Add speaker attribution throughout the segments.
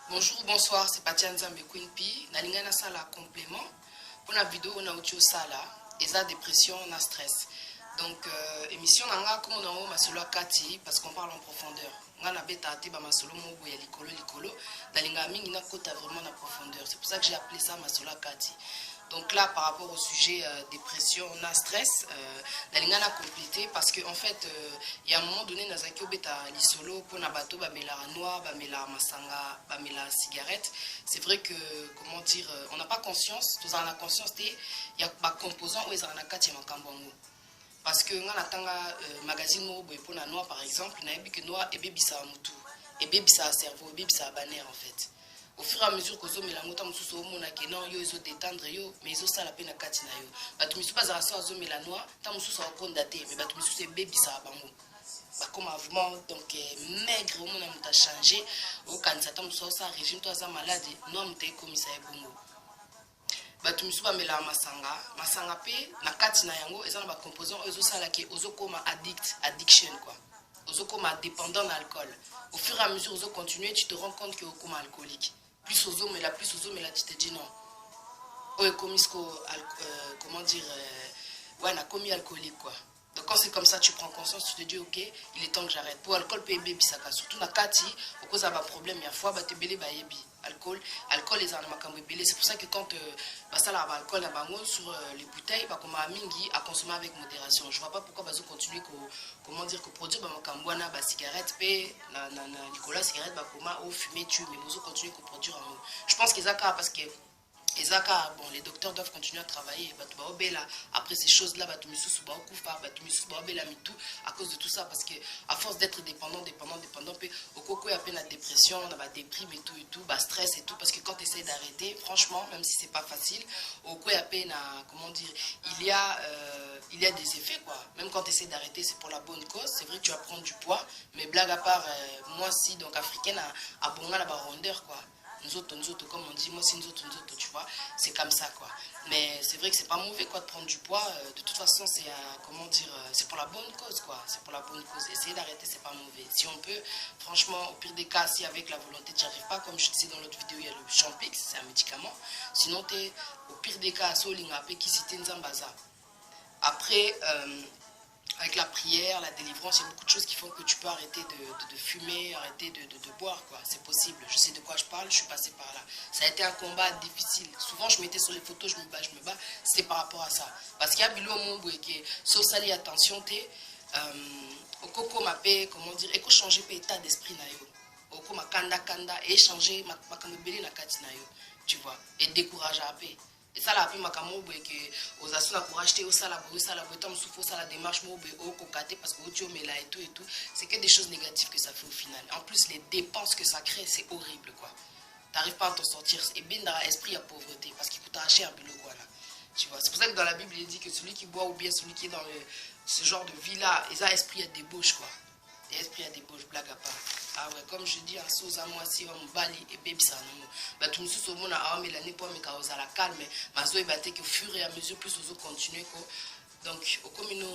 Speaker 1: Bonjour, bonsoir, c'est Patia Nzambe Queen P. Nalinga na sala complément. Pour la vidéo, on a autre sala. Et ça, dépression, on a stress. Donc, émission nanga comme on a eu masolo kati parce qu'on parle en profondeur. On a bêta ate ba masolo mo boya likolo. Nalinga mingi na kota vraiment en profondeur. C'est pour ça que j'ai appelé ça masolo kati. Donc là, par rapport au sujet dépression, on a stress, nalinga na complété parce que en fait, il y a un moment donné, dans un beta lisolo pour na bateau, bamela noix, bamela masanga, bamela cigarette. C'est vrai que, comment dire, on n'a pas conscience, tous en a conscience, il y a pas composants où ils en a quatre makambango. Parce que on a magazine mo boy pour na noix par exemple, na ebi que noix et baby ça mutu, et baby ça cerveau, et baby ça banner en fait. Au fur et à mesure que zo melango tam suso mona ke non yo iso détendre yo mais iso sala pe na kati na yo batu misu pas za zo melanoa tam suso akonda te mais batu misu c'est baby ça bango ba comme vraiment donc maigre au mona muta changer au kanisa tam suso ça régime toi ça maladie non muta comme ça e bongo batu misu ba mela masanga pe na kati na yango eza na ba composants ezo sala ke ozo koma addiction quoi. Ozo koma dépendant d'alcool. Au fur et à mesure ozo continuer, tu te rends compte que ozo koma alcoolique. Plus ozo mais là, tu te dis non. Ouais, comment dire, ouais, on a commis alcoolique quoi. Donc quand c'est comme ça, tu prends conscience, tu te dis ok, il est temps que j'arrête. Pour alcool, PB, bisaka. Surtout na kati, au cause d'un problème, il y a fois, bah te belé, bah yebi. Alcool, les armes makambo belé. C'est pour ça que quand bah ça là, alcool, na bango sur les bouteilles, bah comme à mingi, à consommer avec modération. Je vois pas pourquoi bah continuer comment dire que produire bah makambo na bah cigarette, pe na Nicolas cigarette, bah comment au fumer tu, mais vous continuer que produire en. Je pense qu'ils a parce que et ça, bon, les docteurs doivent continuer à travailler. Après ces choses-là, à cause de tout ça. Parce qu'à force d'être dépendant, au coco, il y a peine la dépression, on a la déprime et tout, stress et tout. Parce que quand tu essaies d'arrêter, franchement, même si c'est pas facile, au coco, il y a peine à, comment dire, il y a des effets, quoi. Même quand tu essaies d'arrêter, c'est pour la bonne cause. C'est vrai que tu vas prendre du poids, mais blague à part, moi, si, donc africaine, à bon, la rondeur, quoi. Nous autres, comme on dit, moi c'est nous autres, tu vois, c'est comme ça quoi. Mais c'est vrai que c'est pas mauvais quoi de prendre du poids, de toute façon c'est, comment dire, c'est pour la bonne cause quoi, c'est pour la bonne cause. Essayer d'arrêter c'est pas mauvais. Si on peut, franchement, au pire des cas, si avec la volonté tu n'y arrives pas, comme je disais dans l'autre vidéo, il y a le Champix, c'est un médicament. Sinon, au pire des cas, qui cite Nzambaza. Après, avec la prière, la délivrance, il y a beaucoup de choses qui font que tu peux arrêter de fumer, arrêter de boire, quoi. C'est possible. Je sais de quoi je parle, je suis passée par là. Ça a été un combat difficile. Souvent, je mettais sur les photos, je me bats. C'était par rapport à ça. Parce qu'il y a Bilo Mombo et que, so sali attention, au coco m'a payé, comment dire, et qu'on change état d'esprit, naïo. Au coco m'a kanda, et changer, ma kamebele na kati naïo. Tu vois, et décourager à paix. Et ça, la vie, ma camoube, que aux assurances pour acheter au salaboui, tam souffle, ça la démarche, moube, au cocaté, parce que tu es là et tout. C'est que des choses négatives que ça fait au final. En plus, les dépenses que ça crée, c'est horrible, quoi. T'arrives pas à t'en sortir. Et bien dans l'esprit, à pauvreté, parce qu'il coûte acheter un peu le quoi, là. Tu vois, c'est pour ça que dans la Bible, il dit que celui qui boit ou bien celui qui est dans ce genre de vie-là, ils ont esprit à débauche, quoi. L'esprit à débauche, blague à part. Ah ouais, comme je dis, en sous à moi, si on bali et bébé ça non. Bah tout le monde au monde a mais l'année pour me cause à la calme, mais zo batté que au fur et à mesure plus aux autres continuer quoi. Donc au communo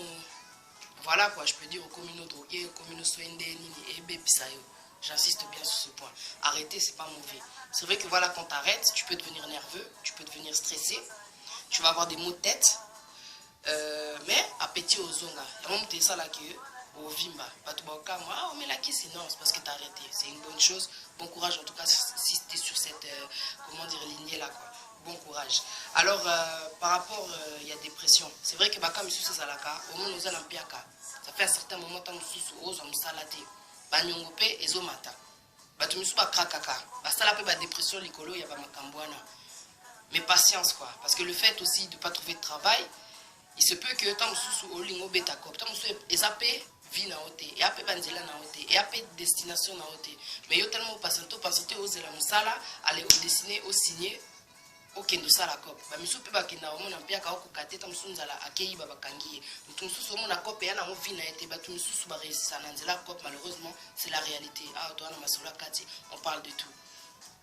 Speaker 1: voilà quoi, je peux dire au communo drogué, au communo soindé et bébé ça yo. J'insiste bien sur ce point. Arrêter, c'est pas mauvais. C'est vrai que voilà, quand tu arrêtes, tu peux devenir nerveux, tu peux devenir stressé, tu vas avoir des maux de tête, mais appétit aux zonga. Il y a un petit ça là qui au Vimba, ah, mais là qui c'est non, c'est parce que tu as arrêté. C'est une bonne chose. Bon courage en tout cas si tu es sur cette comment dire lignée là quoi. Bon courage. Alors par rapport il y a dépression. C'est vrai que baka misu c'est salaka, au moins nous allons piaka. Ça fait un certain moment tant misu aux hommes salaté. Ba nyongope ezomata. Ba tu misu ba krakaka. Ba sala pe ba dépression likolo ya ba makambwana. Mais patience quoi, parce que le fait aussi de pas trouver de travail, il se peut que tant sous au lingo beta cop, tant sous ezapé vie na ote, et après banzela na ote, et après destination na ote. Mais yo tellement patiente aux la musala, aller au dessiner, au signer, au kendo sala cop. Ba misu pe ba kenda o mona pia ka o kokate tant sous nzala akei ba bakangi. Tout sous mona cop ya na o vie na ete ba tout sous ba réussir na nzela cop malheureusement, c'est la réalité. Ah toi na masola kati, on parle de tout.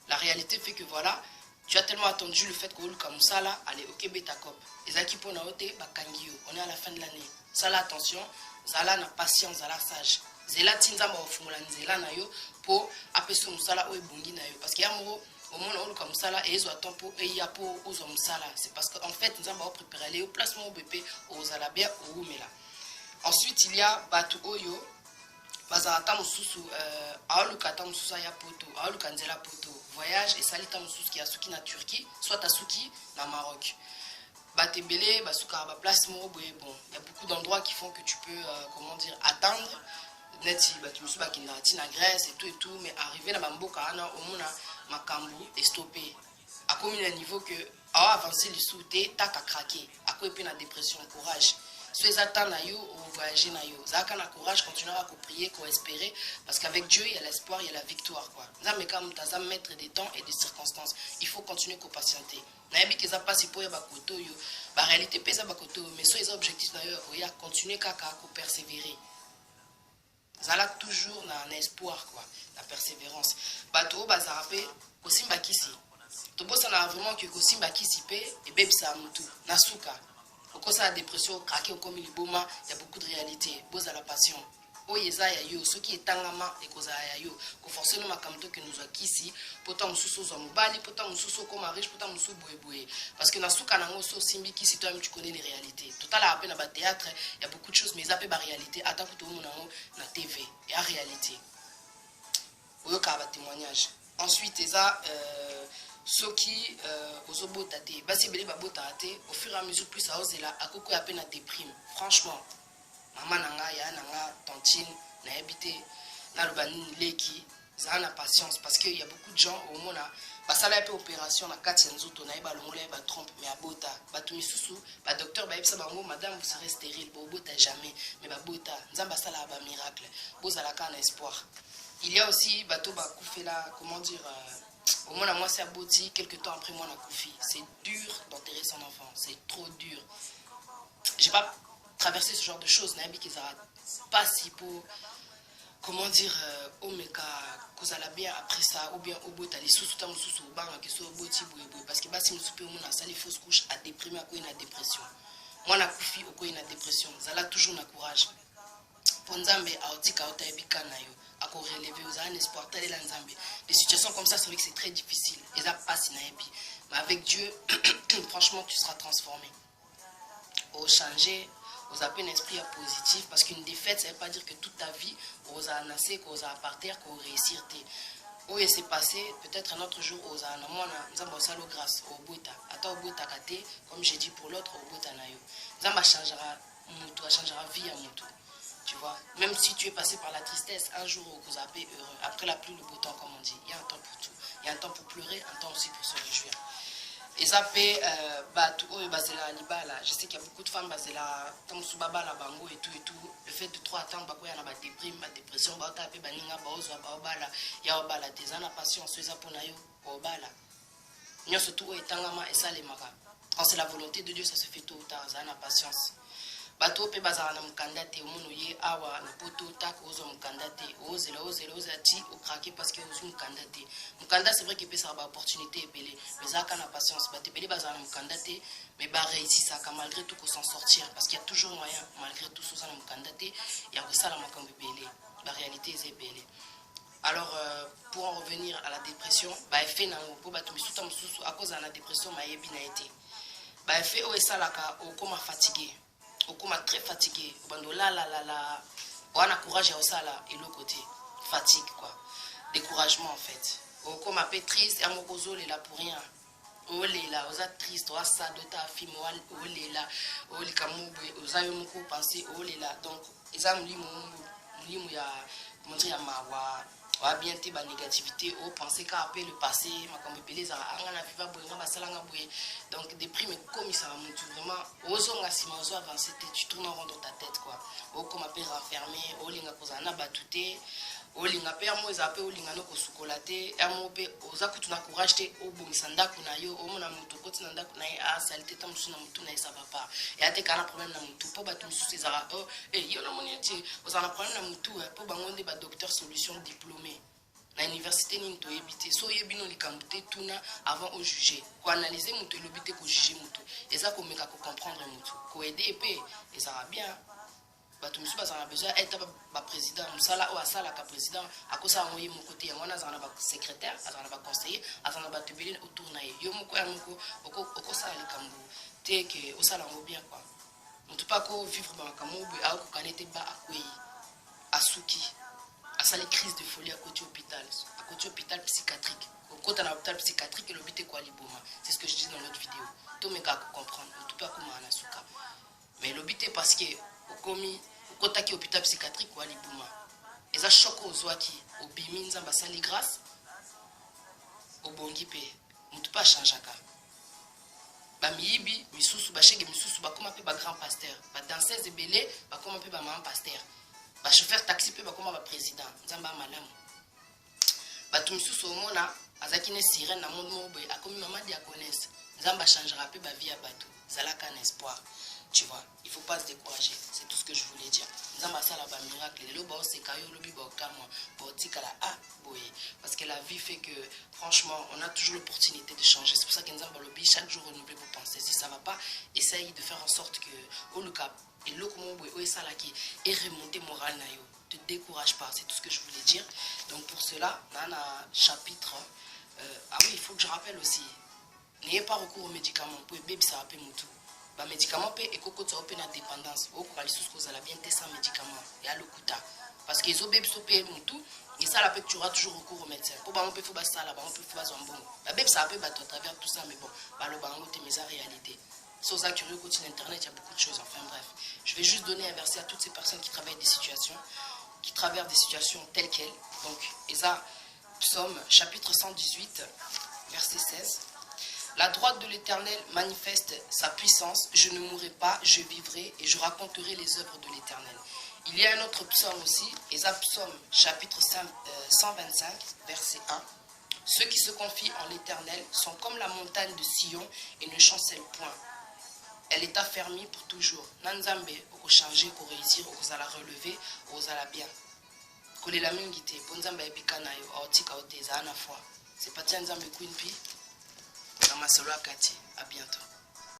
Speaker 1: La réalité fait que voilà, tu as tellement attendu le fait que comme ça là, allez, ok, bêta cop. Les équipes on a ôté, on est à la fin de l'année. Ça là, attention, Zala n'a patience, Zala sage. zela tinzamba ofungula nzela na yo po apeso musala o ebongi na yo parce que yamoro au moins on comme ça là et ils attendent pour et y a pour aux hommes ça là c'est parce qu'en fait nous avons préparé les placements au BP aux alabia au là. Ensuite il y a batu oyo bazata mususu aolukata mususu ya poto aolukanzela poto voyage et salita mususu qui a suki na Turquie soit à suki na Maroc. Batebele basuka ba place mo bon il y a beaucoup d'endroits qui font que tu peux comment dire attendre net batu mususu bakinda tina Grèce et tout mais arriver na bamboka ana omona makambu est stoppé à combien de niveau que a avancé le sauté tac à craquer à quoi puis la dépression courage so les attentes na yo ou voyager na yo zaka na courage continuer à prier qu'on espérer parce qu'avec Dieu il y a l'espoir il y a la victoire quoi nzambe comme tazam mettre des temps et des circonstances il faut continuer qu'on patienter na yebi que ça passe pour ya bakoto yo ba réalité pesa bakoto mais so les objectifs na yo ya continuer kaka ko persévérer zala toujours na un espoir quoi la persévérance bato bazarape kosimba kisi to bossa na vraiment que kosimba kisi pe et bebisa mutu na suka okosa la dépression craquer comme liboma il y a beaucoup de réalité boza la passion oyeza ya yo ce qui est tangama et koza ya yo ko forcer no makamto que nous akisi pourtant mususu zo mobali pourtant mususu comme riche pourtant mususu boyeboye parce que na suka nango so simbi kisi toi même tu connais les réalités total à peine na théâtre il y a beaucoup de choses mais ça peut ba réalité attends que tout le monde na TV et en réalité oyoka ba témoignage ensuite eza ceux qui ozobota te basi bele babota te au fur et à mesure plus ça ose là akoko ya peine à déprime franchement maman nanga ya nanga tantine na habité na lobani leki za na patience parce que il y a beaucoup de gens au monde ba sala pe opération na kati nzoto na ba longola ba trompe mais abota ba tumi susu ba docteur ba yebisa bango madame vous serez stérile bo bota jamais mais ba bota nzamba sala ba miracle bozala ka na espoir il y a aussi bateau ba koufela comment dire au moins, moi, c'est abouti. Quelques temps après, moi, on a Koufi. C'est dur d'enterrer son enfant. C'est trop dur. J'ai pas traversé ce genre de choses. Nabi qui pas si pour. Comment dire, Omeka, Kozala bien après ça, ou bien au bout, t'as les sous-sous-tam sous-sous, qui sont au bout, parce que si nous soupez au monde, ça les fausses couches à déprimer à quoi il y a dépression. Moi, on a Koufi, au quoi il y a dépression. Ça a toujours un courage. Pour Nzambe, à Otika, à Otaibika, Nayo. À relever aux un espoir tel est l'Anzambe. Des situations comme ça, c'est vrai que c'est très difficile. Et ça passe, mais avec Dieu, franchement, tu seras transformé. Au changer, aux appeler un esprit positif, parce qu'une défaite, ça ne veut pas dire que toute ta vie, aux a nassé, qu'aux a par terre, qu'aux réussir. Où il s'est passé, peut-être un autre jour, aux a nous grâce au Bouta. Attends, au Bouta, comme j'ai dit pour l'autre, au Bouta Nayo. Zamba changera vie à Moutou. Tu vois, même si tu es passé par la tristesse, un jour vous vous appelez heureux. Après la pluie, le beau temps, comme on dit. Il y a un temps pour tout. Il y a un temps pour pleurer, un temps aussi pour se réjouir. Et ça fait, je sais qu'il y a beaucoup de femmes, la bango et tout. Le fait de trop attendre, il y a déprime, dépression, il y a des patience, il y a surtout et ça les maras. Quand c'est la volonté de Dieu, ça se fait tôt ou tard, ça a patience. Bato pe bazala na mukanda te omono ye awa na poto tak ozo mukanda te ozela ti o craquer parce que ozo mukanda te mukanda c'est vrai qu'il peut ça ba opportunité ebele mais ça kana patience ba te bele bazala na mukanda te mais ba réussir ça malgré tout qu'on s'en sortir parce qu'il y a toujours moyen malgré tout ça na mukanda te ya ko sala makambo ebele la réalité est ebele. Alors pour en revenir à la dépression ba effet na po ba to misuta mususu à cause de la dépression ma yebi na été ba effet o esalaka o koma fatigué au coma très fatigué, on a courage à ça là et l'autre côté fatigue quoi, découragement en fait. Au coma peu triste, à mon coso est là pour rien. On est là, on est triste, on a ça de ta fille, on est là, on est comme on a eu beaucoup pensé, on est là donc les amis lui ya comment dire ma wa bien te ba négativité au penser qu'à appeler le passé ma comme beleza anga viva boyanga basalanga boye donc déprime comme ça vraiment ozonga si mazo avancer tu tournes en rond dans ta tête quoi au comme appelle renfermé au linga kozana batuté au linga pe amo ezape au linga no kosukolaté amo pe ozaku tuna courage te au bomisanda kuna yo au mona mutu koti nanda kuna a salité tam suna mutu na isa papa et ate kana problème na mutu po batu musu ezara oh eh yo na moni ti ozana problème na mutu po bangonde ba docteur solution diplômé na université ni to ebité so yebino likambuté tuna avant au juger ko analyser mutu lobité ko juger mutu eza ko meka ko comprendre mutu ko aider pe ezara bien bato mosusu bazala na besoin eta baprésident mosala oyo asalaka président akosala yango ye moko te yango wana azala na basecrétaire azala na baconseiller azala na bato ebele autour na ye yo moko ya moko okosala likambo te ke osala yango bien quoi motu mpe akovivre bamakambo boye akokokana ete ba akwei asuki asali crise de folie akoti hôpital psychiatrique okota na hôpital psychiatrique elobi te kwa liboma c'est ce que je dis dans l'autre vidéo tomeka akocomprendre motu mpe akomaka na suka mais elobi te parce que okomi okotaki hôpital psychiatrique wa libuma eza choc ozwaki obimi nzambe asali grâce obongi mpe motu mpe achangeaka bamiyibi misusu bashege misusu bakoma mpe bagrand pasteur badanseuse ebele bakoma mpe bamama pasteur bachauffeur taxi mpe bakoma baprésident nzambe amalamu bato misusu omona azalaki ne sirene na monde moko boye akomi mama diaconesse nzambe achangera mpe bavie ya bato ezalaka un espoir. Tu vois, il ne faut pas se décourager. C'est tout ce que je voulais dire. Parce que la vie fait que, franchement, on a toujours l'opportunité de changer. C'est pour ça que chaque jour renouveler vos pensées. Si ça ne va pas, essaye de faire en sorte que, au cas, et remonter moral. Ne te décourage pas. C'est tout ce que je voulais dire. Donc pour cela, dans un chapitre, ah oui, il faut que je rappelle aussi, n'ayez pas recours aux médicaments. Pour bébé, ça rappelle tout. Ba médicament pe ekokota ope na dépendance okoka lisusu kozala bien te sans médicament ya lokuta parce que ezobe biso pe mutu esala pe tu auras toujours recours au médecin po bango pe fo basala bango pe fo bazwa mbongo babe ça pe bato à travers tout ça mais bon baloba ngo te mais en réalité si vous êtes curieux côté internet il y a beaucoup de choses enfin bref je vais juste donner un verset à toutes ces personnes qui traversent des situations telles quelles donc eza psaume chapitre 118 verset 16. La droite de l'Éternel manifeste sa puissance. Je ne mourrai pas, je vivrai et je raconterai les œuvres de l'Éternel. Il y a un autre psaume aussi, psaume chapitre 125, verset 1. Ceux qui se confient en l'Éternel sont comme la montagne de Sion et ne chancellent point. Elle est affermie pour toujours. Nanzambe, au changer, au réussir, au la relever, au la bien. Kolela mingite, bonzamba ebikanayo, aotika oteza ana foi. C'est pas tiens nzambe queen pi. À bientôt.